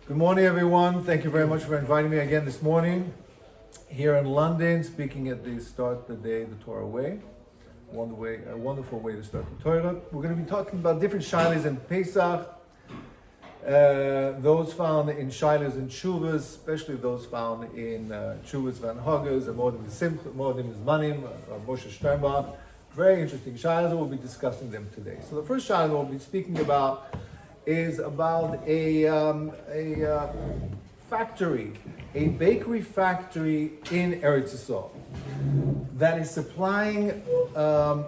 Good morning, everyone. Thank you very much for inviting me again this morning here in London, speaking at the start of the day, the TorahWay. A wonderful way to start the Torah. We're going to be talking about different shilas in Pesach, those found in shilas and shuvas, especially those found in shuvas van Hagas, and Modim Simcha, Modim Zmanim, Moshe Sternbach. Very interesting shilas, and we'll be discussing them today. So the first shilas we'll be speaking about is about a factory, a bakery factory in Eretz Yisrael that is supplying on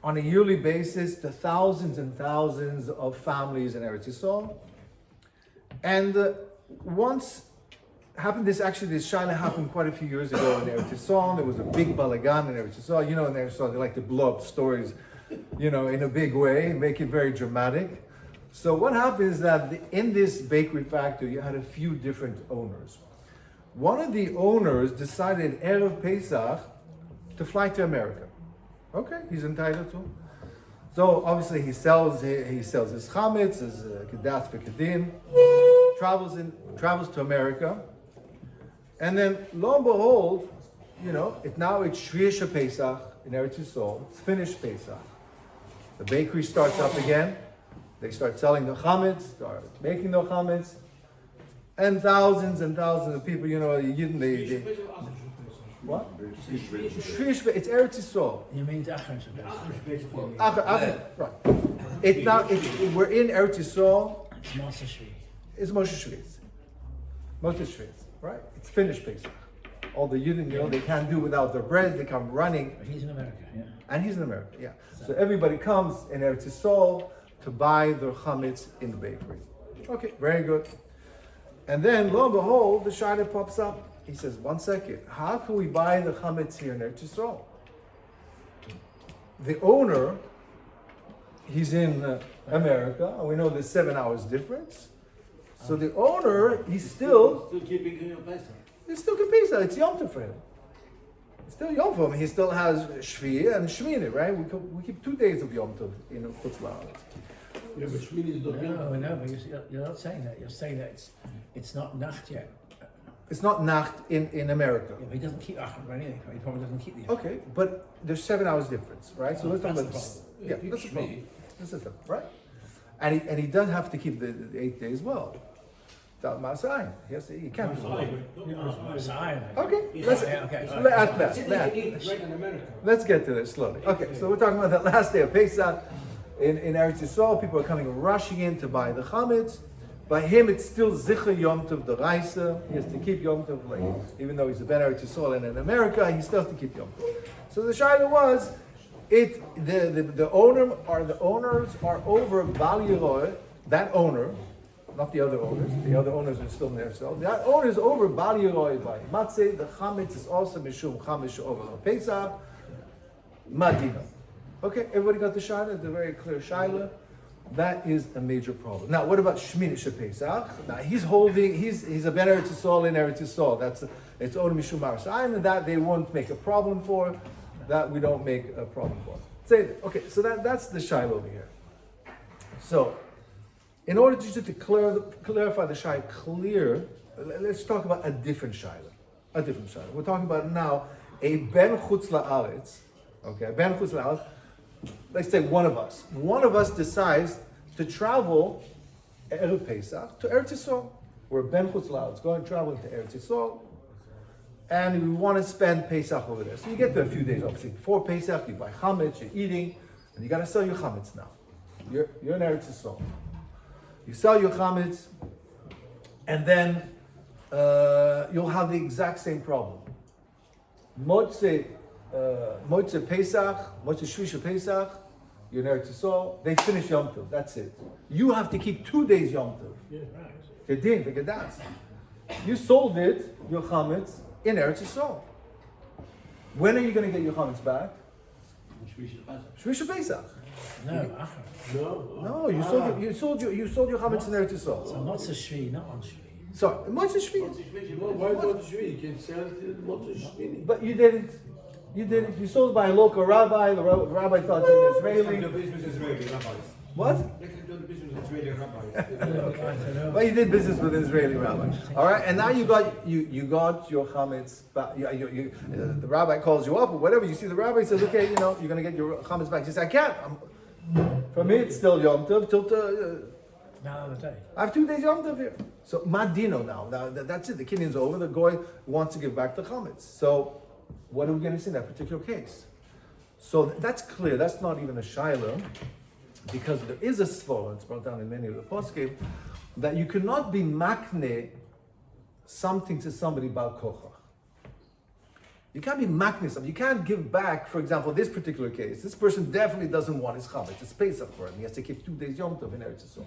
a yearly basis to thousands and thousands of families in Eretz Yisrael. And once happened, this shaila happened quite a few years ago in Eretz Yisrael. There was a big balagan in Eretz Yisrael. You know, in Eretz Yisrael, they like to blow up stories, in a big way, make it very dramatic. So what happened is that in this bakery factory, you had a few different owners. One of the owners decided Erev Pesach to fly to America. Okay, he's entitled to. So obviously he sells his chametz, his kedas v'kedin, travels to America, and then lo and behold, it's Shvius Pesach in Eretz Yisrael. It's finished Pesach. The bakery starts up again. They start selling the chametz, start making the chametz, and thousands of people, what? It's Eretz Yisrael. You mean Right. We're in Eretz Yisrael. It's Moshe Shvius. Right? It's finished Pesach. All the Yidden, they can't do without their bread. They come running. He's in America, yeah. And he's in America, yeah. So everybody comes in Eretz Yisrael to buy their chametz in the bakery. Okay, very good. And then, lo and behold, the shaila pops up. He says, 1 second, how can we buy the chametz here in Eretz Yisrael? The owner, he's in America, and we know there's 7 hours difference. So the owner, he's still keeping your Pesach. He's still keeping Pesach. It's Yom Tov for him. It's still Yom Tov for him. He still has Shvi and Shmini, right? We keep 2 days of Yom Tov in Chutz La'aretz. Yeah, but Shmini is not Yom. No, but you're not saying that. You're saying that it's not Nacht yet. It's not Nacht in America. Yeah, but he doesn't keep Achim or anything. He probably doesn't keep the Okay, but there's 7 hours difference, right? So let's talk about that's this. Yeah, that's the problem. This is the right? And he does have to keep the 8 days as well. Yes, he can't. Okay, let's get to this slowly. Okay, so we're talking about that last day of Pesach in Eretz Yisrael. People are coming rushing in to buy the chametz. By him, it's still Zichur Yom Tov the Reise. He has to keep Yom Tov, even though he's a Ben Eretz Yisrael and in America, he still has to keep Yom Tov. So the shaila was, the owners are over Bal Yeroy, that owner. Not the other owners. The other owners are still in their cell. The owner is over Bal Yeroy by Matzeh. The chametz is also Mishum Chametz over Pesach. Madina. Okay, everybody got the shaila? The very clear shaila. That is a major problem. Now, what about Shmini Pesach? Now, he's a Ben Eretz Yisrael in Eretz Yisrael. It's only Mishum Arasayim, and that they won't make a problem for. That we don't make a problem for. Say that. Okay, so that's the shaila over here. So, in order to clarify the shaila clear, let's talk about a different shaila. We're talking about now a Ben Chutz La'aretz. Okay, a Ben Chutz La'aretz. Let's say one of us decides to travel Erev Pesach to Eretz Yisrael. We're Ben Chutz La'aretz, going to travel to Eretz Yisrael, and we want to spend Pesach over there. So you get there a few days, obviously. Before Pesach, you buy chametz, you're eating, and you got to sell your chametz now. You're in Eretz Yisrael. You sell your chametz, and then you'll have the exact same problem. Motzei Pesach, Motzei Shvius Pesach, you're in Eretz Yisrael, they finish Yom Tov, that's it. You have to keep 2 days Yom Tov. Yeah, right. Kedin, v'kedas. You sold it, your chametz, in Eretz Yisrael. When are you going to get your chametz back? Shvius Pesach. No, Achim. No, you sold your chametz in Eretz Yisrael. So not a Shvi, not on Shvi. Sorry, Motzei Shvius. why not Shvi? You can sell it in Shmini. But you didn't. You sold it by a local rabbi. The rabbi thought it was Israeli. business Israeli rabbis. What? They can do the business Israeli rabbis. Well, you did business with an Israeli rabbi. All right, and now you got your chametz back. The rabbi calls you up or whatever. You see the rabbi says, okay, you're going to get your chametz back. You say, I can't. For me, it's still Yom Tov till Another day. I have 2 days Yom Tov here. So Madino now. Now that's it. The Kinyan's over. The goy wants to give back the chametz. So what are we going to see in that particular case? So that's clear. That's not even a shaila, because there is a svara. It's brought down in many of the poskim that you cannot be makne something to somebody about kochach. You can't be makne something. You can't give back. For example, this particular case, this person definitely doesn't want his chametz. It's Pesach for him. He has to keep 2 days Yom Tov in Eretz Yisrael.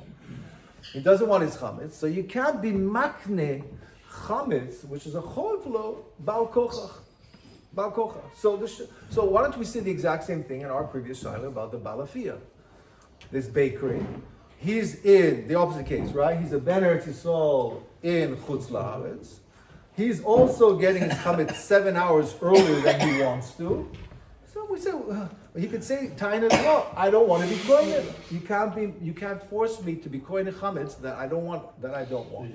He doesn't want his chametz, so you can't be makne chametz, which is a chovlo bal kochach. Bal kochach. So why don't we see the exact same thing in our previous shaila about the balafia? This bakery, he's in the opposite case, right? He's a ben Eretz Yisrael in Chutz La'aretz. He's also getting his chametz 7 hours earlier than he wants to. So we say, he could say, Taina, no, I don't want to be kohen. You can't force me to be kohen chametz that I don't want. Is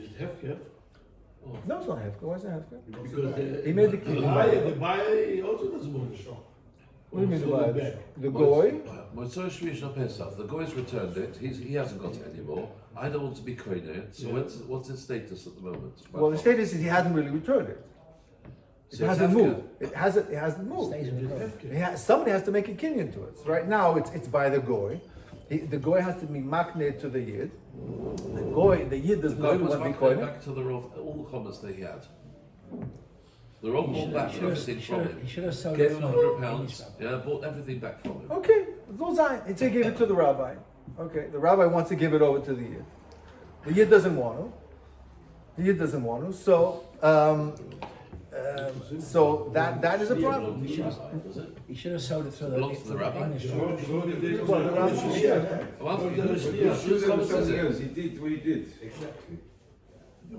it hefker? No, it's not hefker. Why is it hefker? Because He made the the buyer also doesn't want to show. What do you mean the buyer? The goy? The goy's returned it. He hasn't got it anymore. I don't want to be kohen. So what's his status at the moment? Well, the status is he hasn't really returned it. It So it's hasn't hefker. moved. It hasn't moved. Stays in the goy. Somebody has to make a kinyan to it. So right now, it's by the goy. The goy has to be makne to the yid. The yid does The not goy was want to be back, kohen. back to the Rav, all the comments that he had. The Rav bought back everything from him. He should have sold Gave it him from £100. Yeah, bought everything back from him. Okay, goes on. He gave it to the rabbi. Okay, the rabbi wants to give it over to the yid. The yid doesn't want to. So that is a problem. He should have sold it through Belongs to the rabbi. English. Well, the rabbi, yeah. Whose comments is it? He did what he did. Exactly. The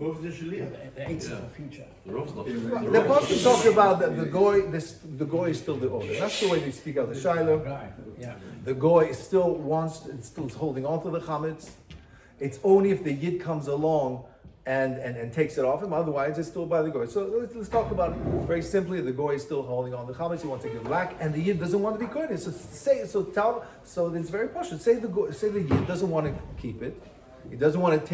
eighth of the future. The Rav's not. The Pasuk talk about that the goy is still the owner. That's the way they speak out the Shiloh. Right, yeah. The goy still is holding on to the chametz. It's only if the yid comes along and takes it off him. Otherwise, it's still by the goy. So let's talk about it very simply. The goy is still holding on to the chametz. He wants to give back, and the yid doesn't want to be kohen. So it's very posh. Say the yid doesn't want to keep it. He doesn't want to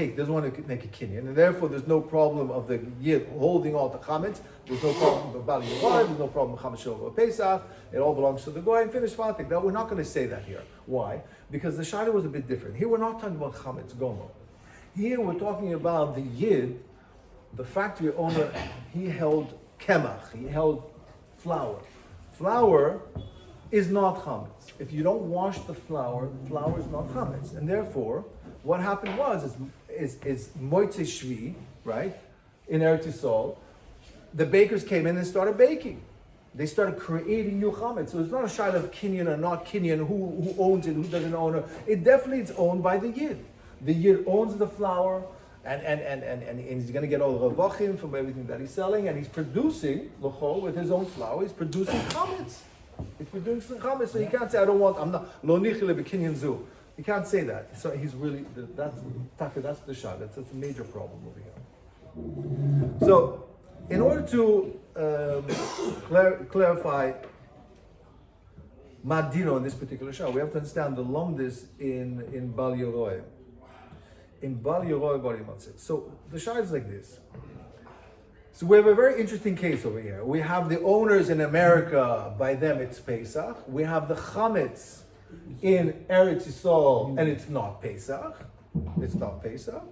make a kinyan, and therefore there's no problem of the yid holding all the chametz. There's no problem with Bali Yavad, there's no problem with chametz shova Pesach. It all belongs to the goy, and finish fighting. Now we're not going to say that here. Why? Because the shaila was a bit different. Here we're not talking about chametz gomo. Here we're talking about the yid, the factory owner. He held kemach. He held flour. Flour is not chametz. If you don't wash the flour is not chametz, and therefore, what happened was Motzei Shvi, right, in Eretz Yisrael, the bakers came in and started baking. They started creating new chametz. So it's not a shayla of kinyan or not kinyan, who owns it, who doesn't own it. It definitely is owned by the yid. The yid owns the flour, and he's going to get all the ravachim from everything that he's selling, and he's producing l'chol with his own flour. He's producing chametz. He's producing chametz. So you can't say, I'm not lo nichile b'kinyan zu. You can't say that. So he's really, that's the shot. That's a major problem over here. So, in order to clarify Madino in this particular shot, we have to understand the lomdis in Bal Yoroi. In Bal Yoroi, Bal Yimatzeh. So the shot is like this. So we have a very interesting case over here. We have the owners in America, by them it's Pesach. We have the chametz in Eretz Yisrael, and it's not Pesach. It's not Pesach.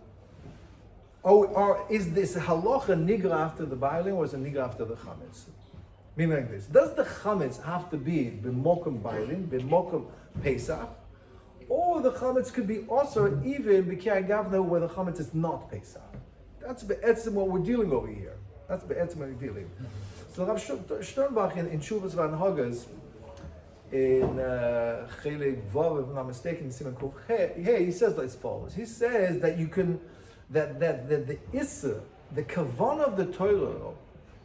Or is this halacha nigra after the bailing, or is it nigra after the chametz? Meaning like this: does the chametz have to be b'mokum bailing, b'mokum Pesach, or the chametz could be also even b'kiyah gavna where the chametz is not Pesach? That's be'etzim what we're dealing over here. That's be'etzim what we're dealing. So Rav Sternbach in Shuvas Van Hagas, in Chelik Vav, if I'm not mistaken, Simon Kuf, he says as follows. He says that you can, that the Issa, the Kavan of the Torah,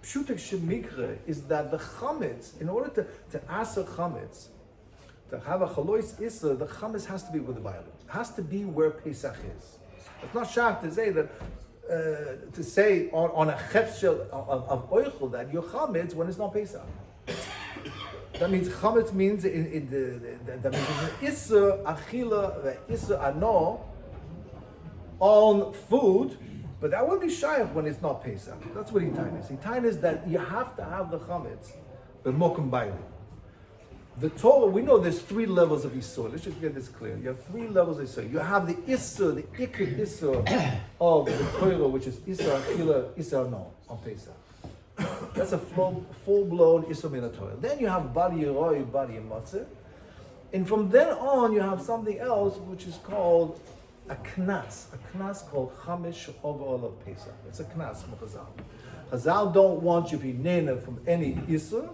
Pshutek Shemikre, is that the Chametz, in order to asa Chametz, to have a Chalois Issa, the Chametz has to be with the Bible. has to be where Pesach is. It's not shach to say that on a chefshel of oichel that you're chametz when it's not Pesach. That means chametz means that means an isser achila, isser ano on food, but that would be shayach when it's not Pesach. That's what Hitain is. Hitain is that you have to have the chametz, the mokum bayli. The Torah, we know there's 3 levels of Isur. Let's just get this clear. You have 3 levels of Isur. You have the Isur, the Ikr Isur of the Torah, which is Isur Achila, Isur No, on Pesach. That's a full-blown Isur min Torah. Then you have Bali Yeroi, Bali Matzah. And from then on, you have something else, which is called a knas called Chamesh Overall of Pesach. It's a knas from Chazal. Chazal don't want you to be nena from any Isur.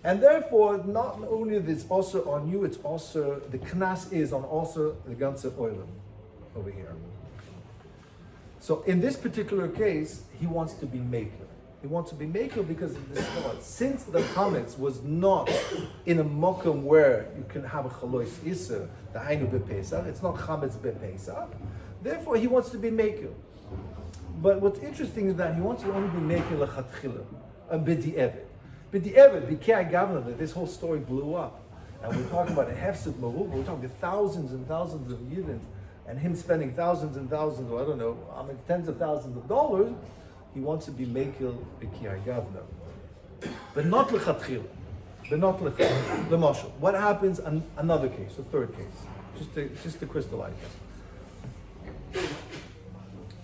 And therefore, not only is it also on you, it's also, the knas is on also the ganze oilim over here. So in this particular case, he wants to be maker. He wants to be maker because of this thought. Since the chametz was not in a mokum where you can have a chalois iser, the hainu bepesach, it's not chametz bepesach, therefore he wants to be maker. But what's interesting is that he wants to only be maker lechatchila, a b'di'evet. But the Evid, B'kei Gavna, that this whole story blew up. And we're talking about a hefsed maruba, we're talking thousands and thousands of Yidden, and him spending thousands and thousands, or I don't know, tens of thousands of dollars. He wants to be Mekil B'kei Gavna. But not L'chatchila. But not L'chatchila. The Moshe. What happens in another case, the third case? Just to crystallize this.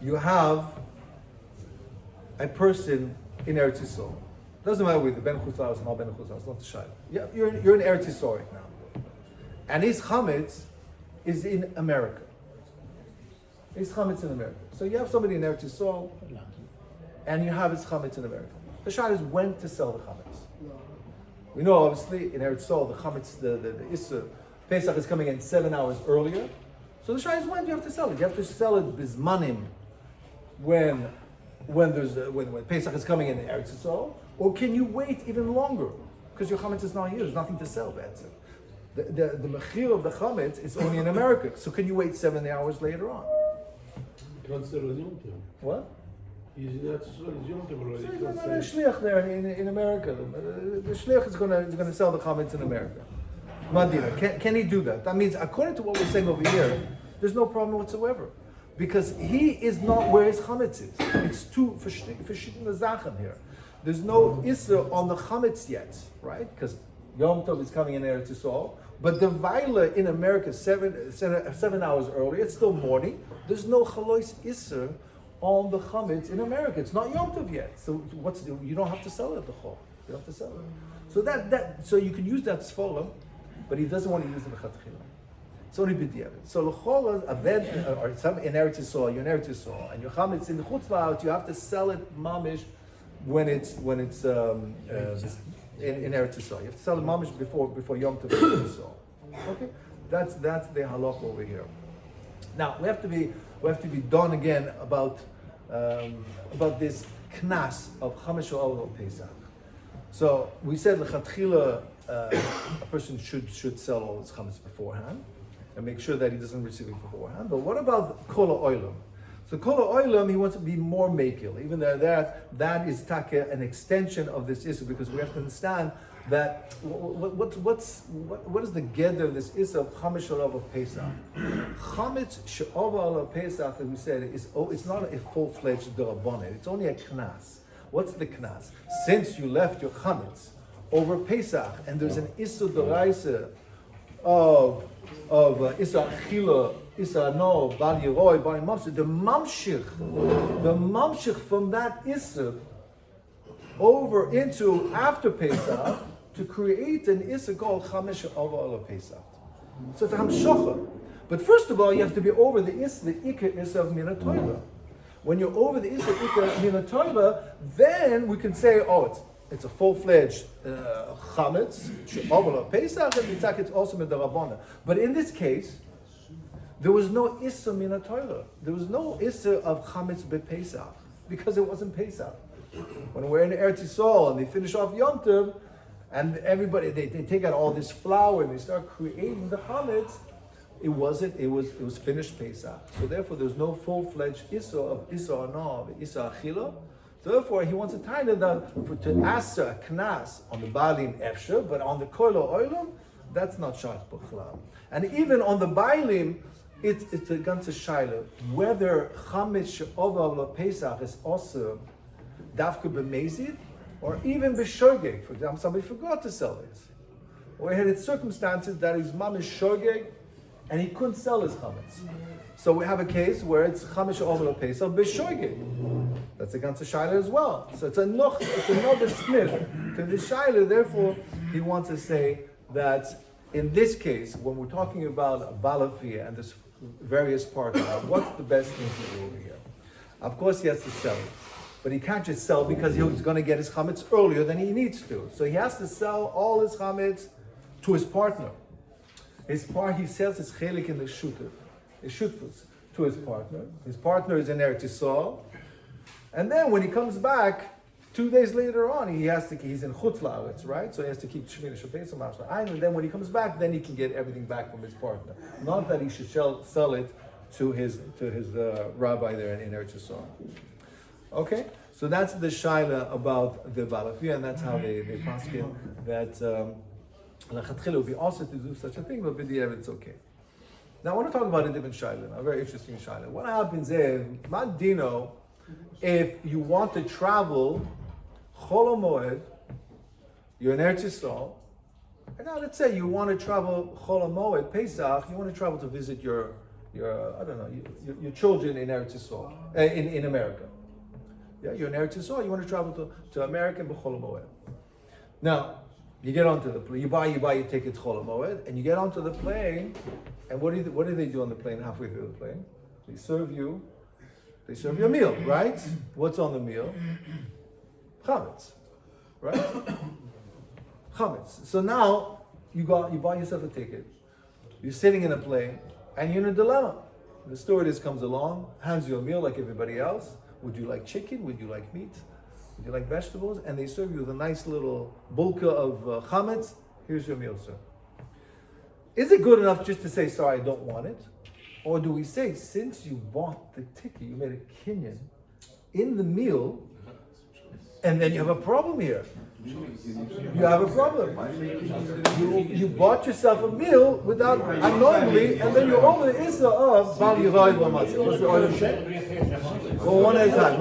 You have a person in Eretz Yisrael. Doesn't matter whether Ben Chutzlar or not Ben Chutzlar, it's not the shayla. Yeah, you're in Eretz Yisrael right now. And his chametz is in America. His chametz in America. So you have somebody in Eretz Yisrael, and you have his chametz in America. The shayla is when to sell the chametz. We know obviously in Eretz Yisrael, the chametz, the Issa, Pesach is coming in 7 hours earlier. So the shayla is when do you have to sell it? You have to sell it bizmanim when Pesach is coming in Eretz Yisrael. Or can you wait even longer? Because your chametz is not here, there's nothing to sell, that's it. The mechir of the chametz is only in America, so can you wait 7 hours later on? What? He's not already. So there's a shliach there in America. The shliach is going to sell the chametz in America. Madina, can he do that? That means, according to what we're saying over here, there's no problem whatsoever. Because he is not where his chametz is. It's two verschiedene Sachen here. There's no Isra on the chametz yet, right? Because Yom Tov is coming in Eretz Yisrael, but the Vaila in America 7 hours earlier, it's still morning. There's no Chalois Isra on the chametz in America. It's not Yom Tov yet. So you don't have to sell it the chol. You don't have to sell it. So you can use that sforim, but he doesn't want to use it lechatchila. It's only b'diavad. So l'chol a bed or some in Eretz Yisrael, you're in Eretz Yisrael, and your chametz in the chutz la'aretz, you have to sell it mamish when it's in Eretz Yisrael. You have to sell the mamish before Yom Tov in Eretz Yisrael. Okay, that's the halach over here. Now we have to be done again about this knas of Chamesh O'Ol Pesach. So we said lechatchila a person should sell all his chametz beforehand and make sure that he doesn't receive it beforehand. But what about kol ha'olam? So kol ha'olam, he wants to be more makil, even though that is taka an extension of this issue, because we have to understand that what is the gather of this issue of chametz she'olav of Pesach? Chametz she'olav of Pesach, as we said, it's not a full-fledged derabanan. It's only a knas. What's the knas? Since you left your chametz over Pesach, and there's an issue deraisa of Issa Achila, Issa No, Bali Yeroi, Bali Mamshich, the Mamshich from that Issa over into after Pesach to create an Issa called Chamesh O'Ol Pesach. So it's a Hamshocha. But first of all, you have to be over the Issa, the Ikar Issa of Mina Torah. When you're over the Issa Ikar Mina Torah, then we can say, it's a full-fledged chametz, she'ovel Pesach, and mitzak it's also midarabona. But in this case, there was no issa min Torah. There was no issa of chametz bePesach because it wasn't Pesach. When we're in Eretz Yisrael and they finish off Yom Tov, and everybody they take out all this flour and they start creating the chametz. it wasn't. It was finished Pesach. So therefore, there's no full-fledged Issa of Issa Ana, Issa Achila. Therefore, he wants a taina to ask a knas on the Baalim Efsher, but on the Koilo Oilam, that's not Shach B'chlal. And even on the Baalim, it's a ganze Shaila. Whether Chametz She'ovav Pesach is also Dafka B'mezid, or even B'shogeg. For example, somebody forgot to sell it. Or he had circumstances that his mom is shogeg, and he couldn't sell his chametz. So we have a case where it's chametz she'omer pesach b'shogeg. That's a ganze shaila as well. So it's another smith to the shaila. Therefore, he wants to say that in this case, when we're talking about a balafia and this various parts, what's the best thing to do over here? Of course, he has to sell it. But he can't just sell because he's going to get his chametz earlier than he needs to. So he has to sell all his chametz to his partner. He sells his chelik in the shutfus to his partner. His partner is in Eretz Yisrael. And then when he comes back, 2 days later on, he's in Chutz La'aretz, right? So he has to keep Shemini Shapes and then when he comes back, then he can get everything back from his partner. Not that he should sell it to his rabbi there in Eretz Yisrael. Okay, so that's the shaila about the balafia, and that's how they paskin that lechatchila would be also to do such a thing, but b'di'ev it's okay. Now I want to talk about a different shaila, a very interesting shaila. What happens if Madino, if you want to travel Chol Moed, you're in Eretz Yisrael, and now let's say you want to travel Chol Moed Pesach, you want to travel to visit your children in Eretz Yisrael, in America. Yeah, you're in Eretz Yisrael, you want to travel to America b'Chol Moed. Now, you get onto the plane, you buy your ticket to Chol Moed, and you get onto the plane, and what do they do on the plane halfway through the plane? They serve you a meal, right? What's on the meal? Chametz, right? Chametz. So now, you buy yourself a ticket, you're sitting in a plane, and you're in a dilemma. The stewardess comes along, hands you a meal like everybody else. Would you like chicken? Would you like meat? Would you like vegetables? And they serve you with a nice little bulka of chametz. Here's your meal, sir. Is it good enough just to say, sorry, I don't want it? Or do we say, since you bought the ticket, you made a kinyan in the meal, and then you have a problem here? You have a problem. You bought yourself a meal without unknowingly, and then you're over the issa of Bal Yirayid L'Matzah. What's the order say? Well, one at a time.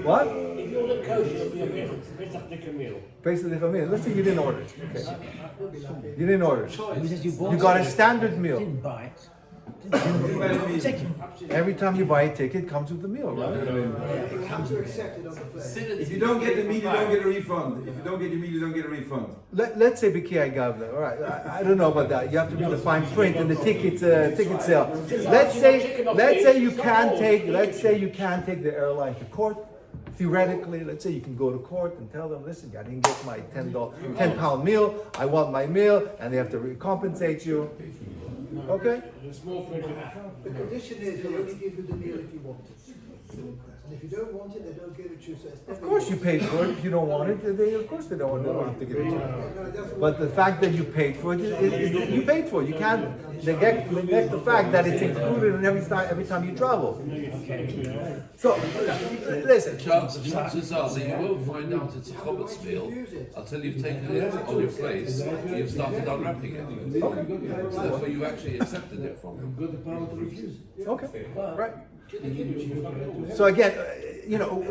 What? If you order kosher, it'll be a meal. It's a thicker meal. Basically, for me. Let's say you didn't order it. Okay. You didn't order it. Because you got a standard meal. Didn't buy it. Every time you buy a ticket, it comes with the meal, right? If you don't get the meal, you don't get a refund. If you don't get the meal, you don't get a refund. Let's say B'Kiyai Gavna. All right, I don't know about that. You have to read the fine print in the ticket sale. Let's say you can't take the airline to court. Theoretically, let's say you can go to court and tell them, listen, I didn't get my £10 meal. I want my meal, and they have to compensate you. Okay. The condition is they only give you the meal if you want it. And if you don't want it, they don't give it to you. So it's Of course you paid for it. If you don't want it, of course they don't have to give it to you. But the fact that you paid for it, you paid for it. You can't neglect the fact that it's included in every time you travel. So, listen. Chances are that you won't find out it's a chametz meal until you've taken it on your place, you've started unwrapping it. Okay. So therefore you actually accepted it from them. Got the power to refuse. Okay. Right. So again,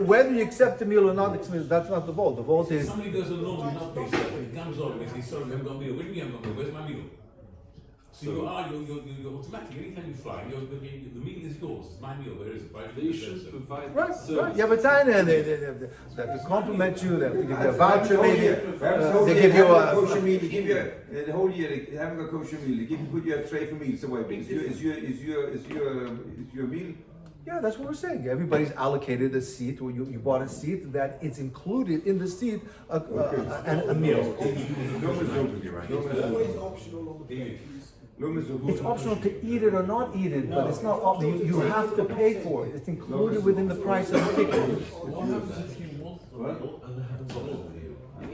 whether you accept the meal or not, that's not the vote. The vote is. Somebody goes along and not pay for it. He comes over and says, sorry, we haven't got a meal. What do you mean you haven't got a meal? Where's my meal? So you're automatic. Anytime you fly, the meal is yours. It's my meal. Where is it? They should provide Right. You have a time and they have to compliment you, they have to give you a voucher maybe. They give you a kosher meal. They give you the whole year. They haven't got kosher meal. They put you a tray for meals away. Is your meal? Yeah, that's what we're saying. Everybody's allocated a seat, or you bought a seat that it's included in the seat a meal. always optional on the plane. It's optional to eat it or not eat it, but it's not optional. You have to pay for it. It's included within the price of the ticket.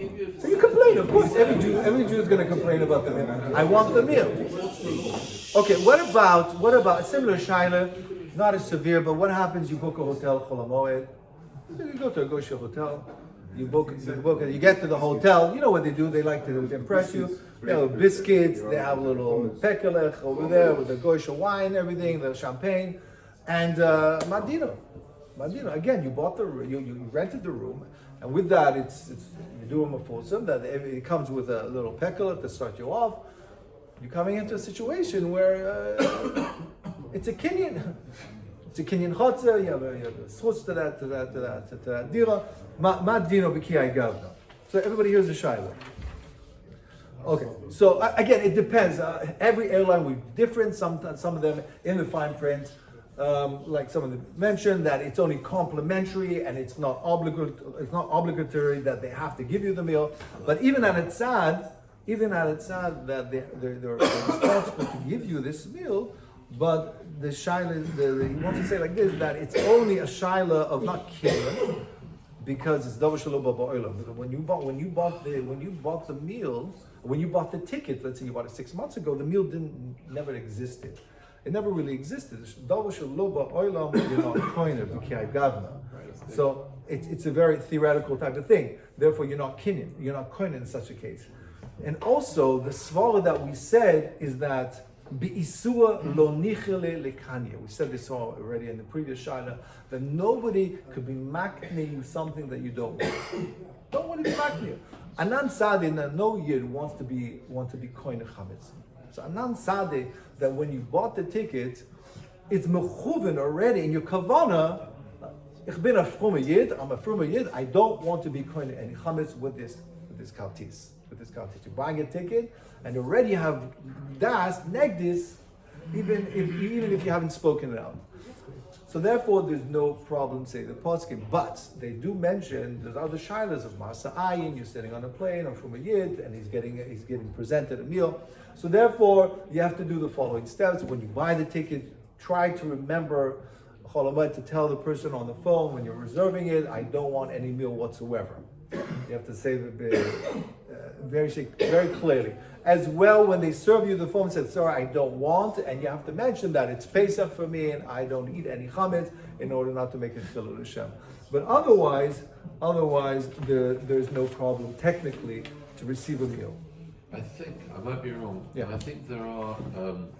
give you. So you complain, of course. Every Jew is going to complain about the meal. I want the meal. Okay, what about a similar shaila? Not as severe, but what happens? You book a hotel, Chol HaMoed. You go to a Gosha hotel. You get to the hotel. You know what they do? They like to impress you. They have biscuits. They have a little pekelech over there with the Gosha wine, everything, the champagne, and Madino. Again, you rented the room, and with that, you do them a foursome. That it comes with a little pekelech to start you off. You're coming into a situation where it's a kinyan. It's a kinyan chotzer. You have a schutz to that dira. Madino b'kiyai gavna. So everybody here's a shaila. Okay, so again, it depends. Every airline will be different. Some of them in the fine print, like some of them mentioned, that it's only complimentary and it's not obligatory that they have to give you the meal. But even at Etzad, that they're responsible to give you this meal. But the shaila, he wants to say like this, that it's only a shaila of not killing, because it's davar shelo ba'olam. When you bought the meal, when you bought the ticket, let's say you bought it 6 months ago, the meal never existed. It never really existed. Davar shelo ba'olam, you're not koiner b'kiyai gavna. So it's a very theoretical type of thing. Therefore, you're not kinyan. You're not koiner in such a case. And also, the svara that we said is that Bi'isua lo nichele lekanya. We said this already in the previous shaila, that nobody could be makne you something that you don't want. Don't want to be makne you. Anan sadeh, no yid wants to be koine chametz. So anan sadeh, that when you bought the ticket, it's mechuven already in your kavana. Ich bin a frume yid. I'm a frume yid. I don't want to be koine any chametz with this kaltis. You're buying a ticket and already have das negdis, even if you haven't spoken it out. So therefore, there's no problem, say the poskim. But they do mention there's other shilas of masa ayin. You're sitting on a plane or from a yid, and he's getting presented a meal. So therefore, you have to do the following steps. When you buy the ticket, try to remember to tell the person on the phone when you're reserving it, I don't want any meal whatsoever. You have to say very clearly. As well, when they serve you the phone, said, "Sorry, I don't want," and you have to mention that it's Pesach for me and I don't eat any chametz in order not to make it chilul Hashem. But otherwise, there's no problem technically to receive a meal. I think, I might be wrong, Yeah. I think there are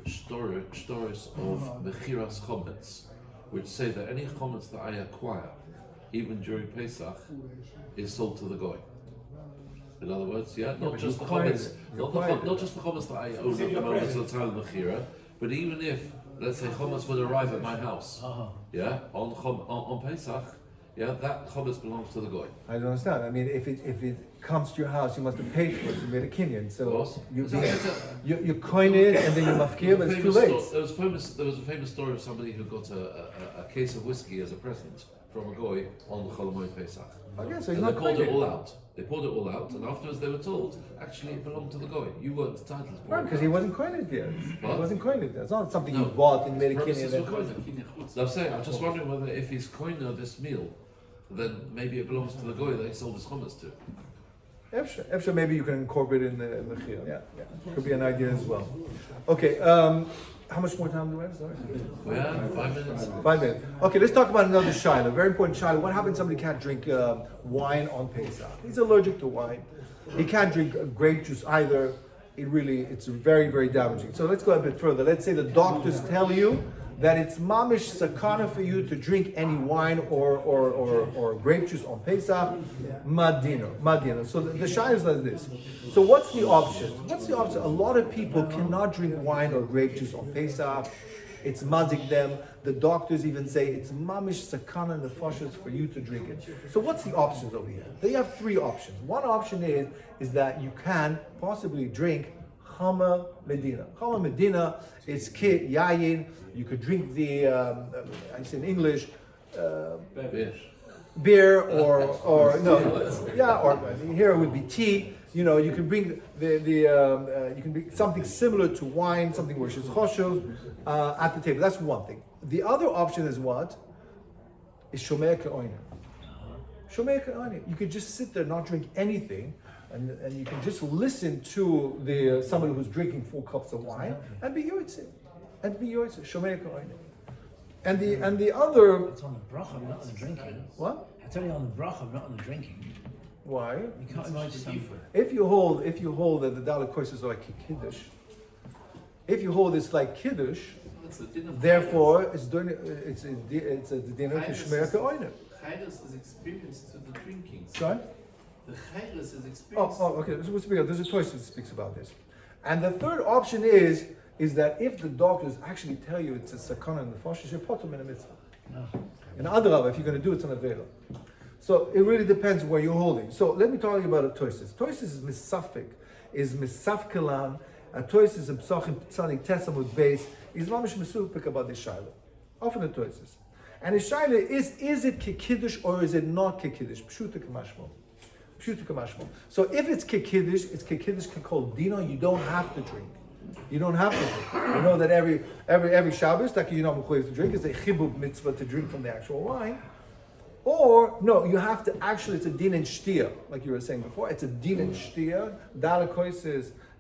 stories of mechiras chametz, which say that any chametz that I acquire, even during Pesach, is sold to the goy. In other words, not just the chametz, not just the chametz that I own at the moment of the time of mechira, but even if, let's say, chametz would arrive at my house, on Pesach, that chametz belongs to the goy. I don't understand. I mean, if it comes to your house, you must have paid for it. You made a kinyan, so you coin it and then you mafkir, but it's too late. There was a famous story of somebody who got a case of whiskey as a present from a goy on the Chol HaMoed Pesach. Okay, so And he's they not poured it coining. all out. And afterwards they were told, actually it belonged to the goy. You weren't entitled to Right, it. because he wasn't coined yet. What? He wasn't coined yet. It's not something you No. bought and made a Premises kinyan. were coined. So I'm saying, I'm just wondering whether if he's coined this meal, then maybe it belongs to the goy that he sold his chametz to. Efsha, maybe you can incorporate it in the mechir. Yeah. Could be an idea as well. Okay, how much more time do we have? Sorry. We have 5 minutes. 5 minutes. Okay, let's talk about another shaila, very important shaila. What happens if somebody can't drink wine on Pesach? He's allergic to wine. He can't drink grape juice either. It's very, very damaging. So let's go a bit further. Let's say the doctors tell you that it's mamish sakana for you to drink any wine or grape juice on Pesach, madina. So the shaila is like this. So what's the option? A lot of people cannot drink wine or grape juice on Pesach. It's mazik them. The doctors even say it's mamish sakana nefashos for you to drink it. So what's the options over here? They have 3 options. One option is that you can possibly drink Chama Medina. Chama Medina is kit yayin. You could drink the I say in English beer or here it would be tea. You know, you can bring you can bring something similar to wine, something which is choshev at the table. That's one thing. The other option is what? Is shomer ke'oiner. Shomer ke'oiner. You could just sit there, not drink anything, and you can just listen to the somebody who's drinking 4 cups of wine and be yoitze, shomei ka'oinen. And the other, It's on the bracha, not on the drinking. what? I tell you on the bracha, not on the drinking. Why? You can't imagine something. If you hold that the Dalit Koises are like Kiddush, if you hold it's like Kiddush, It's a din of therefore it's doing it's a dinner to Shmei Ka'oinen. Chayres is experienced to the drinking. Sorry? The chayres is experienced. Okay. There's a choice that speaks about this, and the third option is that if the doctors actually tell you it's a sakana in the flesh, you're potum in a mitzvah. No. In Adrabah, if you're going to do it, it's an avera. So it really depends where you're holding. So let me tell you about a toises. Toises is misafik, is misafkelan. A toises in psachim tzadik tesamud base is mamish mesupik about the shaila. Often a toises. And the shaila is it kikiddush or is it not kikiddush? Pshuta kamashmo. Pshuta kamashmo. So if it's kikiddush kikol dino. You don't have to drink. You don't have to drink. You know that every Shabbos that you're not mechuyev to drink is a chibub mitzvah to drink from the actual wine. Or no, you have to actually. It's a din in shtia, like you were saying before. It's a din in shtia. Dalakois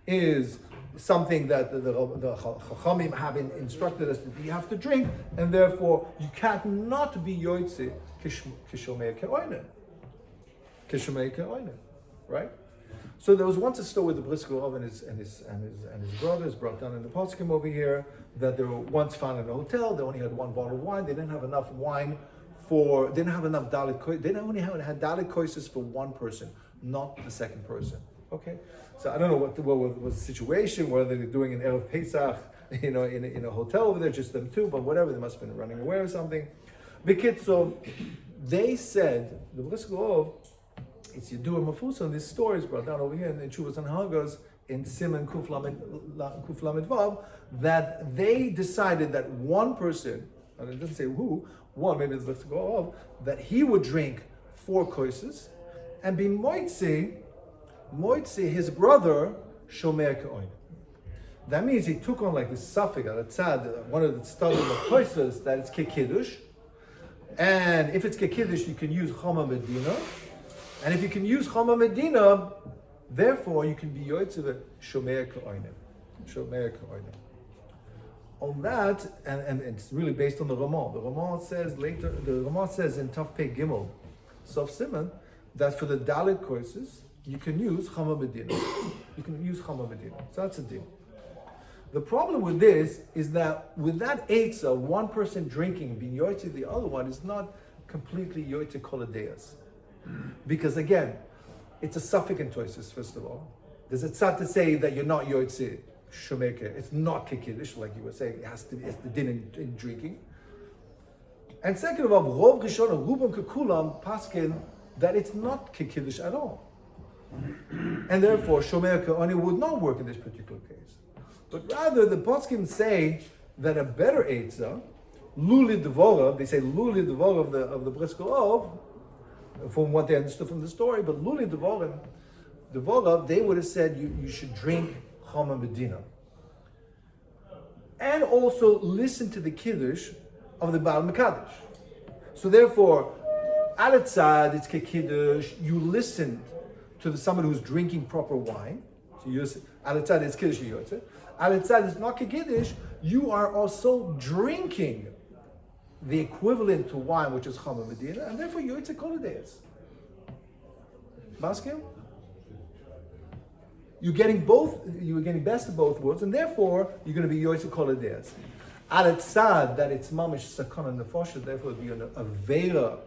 is something that the Chachamim have instructed us that you have to drink, and therefore you can't not be yoitze kishomei ke'oinen. Kishomei ke'oinen, right? So there was once a story with the Briscoe and his brothers brought down in the Poskim over here that they were once found in a hotel. They only had 1 bottle of wine. They didn't have enough wine didn't have enough dalit koises. They only had dalit koises for 1 person, not the second person. Okay, so I don't know what was the situation, whether they're doing an Erev Pesach, in a hotel over there, just them two, but whatever, they must have been running away or something. So they said, the Briscoe, it's Yedua Mafusa, and this story is brought down over here in Chuvas and Hagos in Siman Kuf Lamed Vav, that they decided that 1 person, and it doesn't say who, one, maybe it's let's go off, that he would drink 4 koises and be moitzi his brother shomer ke'oin. That means he took on like this suffix al tzad, one of the studies of koises, that it's kekiddush, and if it's kekiddush you can use chama medina, and if you can use chama medina, therefore you can be yoitzi shomer ke'oin. On that, and it's really based on the Ramah. The Ramah says later, in Taf Pei Gimel, Sof Siman, that for the Dalit courses, you can use Chama Medina. So that's a deal. The problem with this is that with that Eitzah, 1 person drinking, being yoitzi the other one, is not completely yoitzi koladeas. Because again, it's a suffix in toises, first of all. There's a tzad to say that you're not yoitzi. Shomeke. It's not kikiddush, like you were saying. It has to be. It's the din in drinking. And second of all, Rov Rishon Rubam Kekulam paskin that it's not kikiddush at all, and therefore Shomer Ke'oni would not work in this particular case. But rather, the paskin say that a better eitzah, Luli Devorah. They say Luli Devorah of the Briscoe, from what they understood from the story. But Luli Devorah, they would have said you should drink Chama Medina. And also listen to the Kiddush of the Baal Mekadosh. So therefore, Alatzad, it's Kiddush, you listen to somebody who's drinking proper wine. So you Alatzad is Kiddush, Alatzad is not Kiddush, you are also drinking the equivalent to wine, which is Chama Medina, and therefore you're Yotze Koladeis. Maskim? You're getting best of both worlds, and therefore you're going to be Yotze Koladeis. Alatzad, that it's mamish sakana nefosha, therefore it would be a vera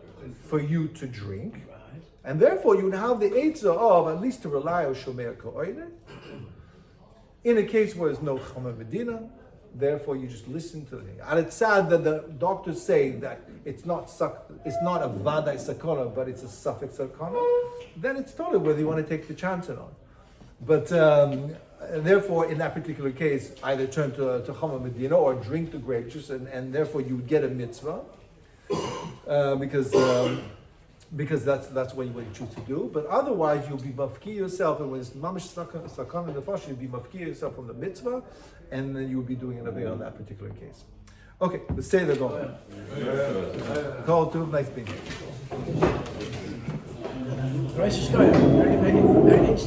for you to drink, and therefore you would have the eitzah of at least to rely on shomer ka'oinen. In a case where there's no chama medina, therefore you just listen to the alatzad that the doctors say that it's not a vadai sakana, but it's a suffix sakana. Then it's totally whether you want to take the chance or not. But therefore, in that particular case, either turn to Chama Medina or drink the grape juice, and therefore you would get a mitzvah because that's what you choose to do. But otherwise, you'll be mafki yourself, and when it's mamish sakana nefesh, you'll be mafki yourself from the mitzvah, and then you'll be doing an avei on that particular case. Okay, let's say they're going. Call to nice being here. Very interesting.